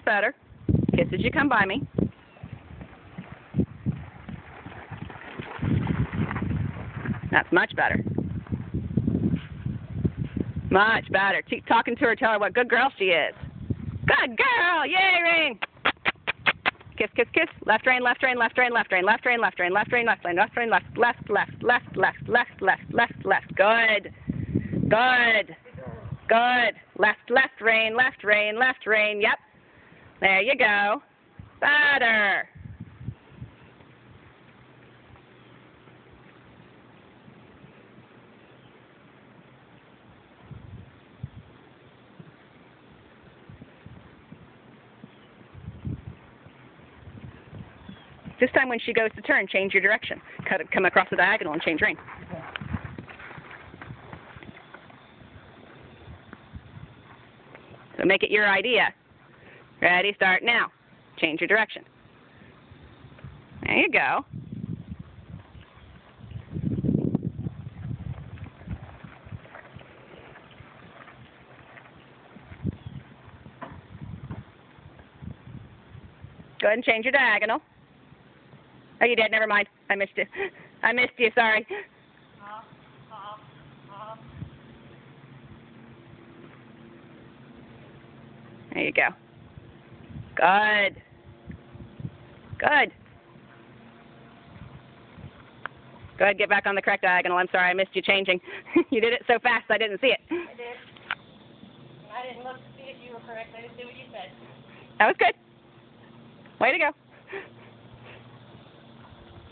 better. Kiss as you come by me. That's much better. Much better. Keep talking to her. Tell her what good girl she is. Good girl. Yay, Rain. Kiss, kiss, kiss. Left rein, left rein, left rein, left rein, left rein, left rein, left rein, left rein, left rein, left, left, left, left, left, left, left, left, left. Good. Good. Good. Left, left rein, left rein, left rein. Yep. There you go. Better. This time when she goes to turn, change your direction. Come across the diagonal and change rein. So make it your idea. Ready, start now. Change your direction. There you go. Go ahead and change your diagonal. Oh, you did? Never mind. I missed you. I missed you, sorry. There you go. Good. Good. Go ahead, get back on the correct diagonal. I'm sorry, I missed you changing. You did it so fast I didn't see it. I did. I didn't look to see if you were correct. I just did what you said. That was good. Way to go.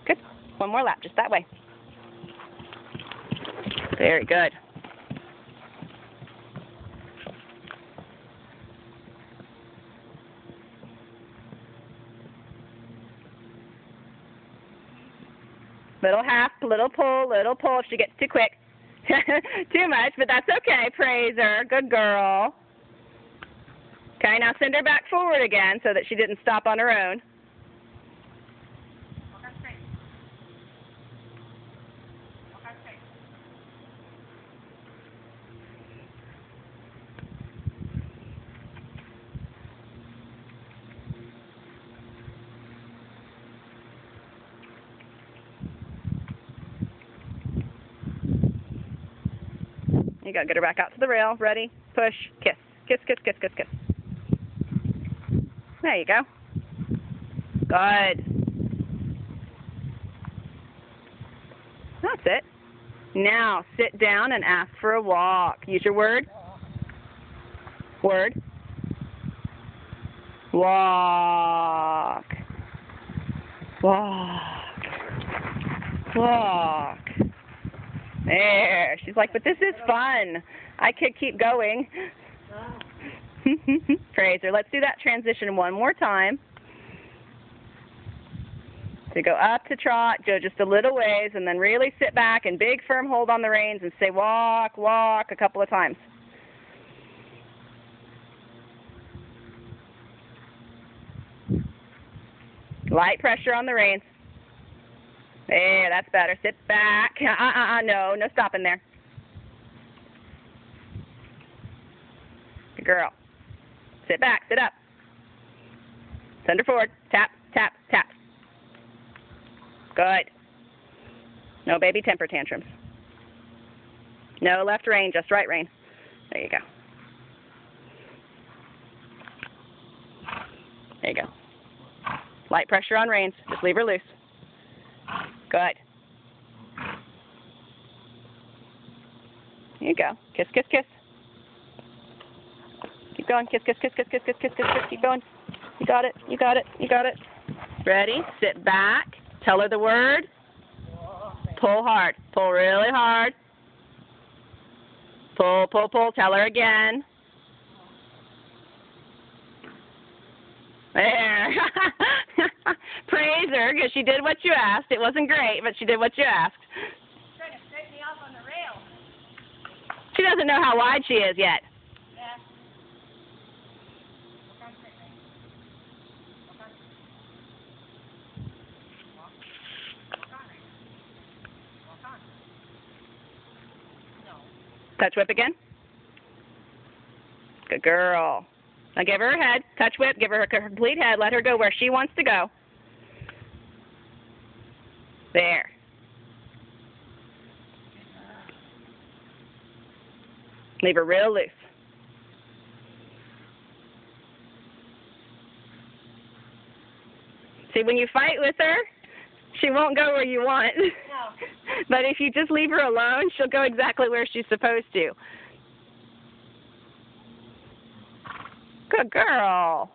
Good. One more lap, just that way. Very good. Little half, little pull if she gets too quick. Too much, but that's okay. Praise her. Good girl. Okay, now send her back forward again so that she didn't stop on her own. You go, get her back out to the rail. Ready, push, kiss. Kiss, kiss, kiss, kiss, kiss. There you go. Good. That's it. Now, sit down and ask for a walk. Use your word. Word. Walk. Walk. Walk. There. She's like, but this is fun. I could keep going. Praise her. Let's do that transition one more time. So go up to trot, go just a little ways, and then really sit back and big firm hold on the reins and say walk, walk a couple of times. Light pressure on the reins. There, that's better. Sit back. No stopping there. Good girl. Sit back, sit up. Send her forward. Tap, tap, tap. Good. No baby temper tantrums. No left rein, just right rein. There you go. There you go. Light pressure on reins. Just leave her loose. Good. There you go. Kiss, kiss, kiss. Keep going. Kiss, kiss, kiss, kiss, kiss, kiss, kiss, kiss, kiss. Keep going. You got it. You got it. You got it. Ready? Sit back. Tell her the word. Pull hard. Pull really hard. Pull, pull, pull. Tell her again. There. Praise her because she did what you asked. It wasn't great, but she did what you asked. She's trying to straighten me off on the rail. She doesn't know how wide she is yet. Yeah. Touch whip again. Good girl. Now give her her head. Touch whip. Give her her complete head. Let her go where she wants to go. There. Leave her real loose. See, when you fight with her, she won't go where you want. No. But if you just leave her alone, she'll go exactly where she's supposed to. Good girl.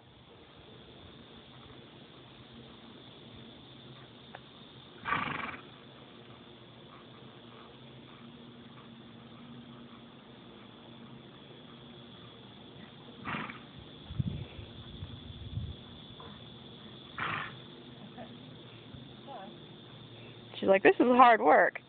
She's like, this is hard work.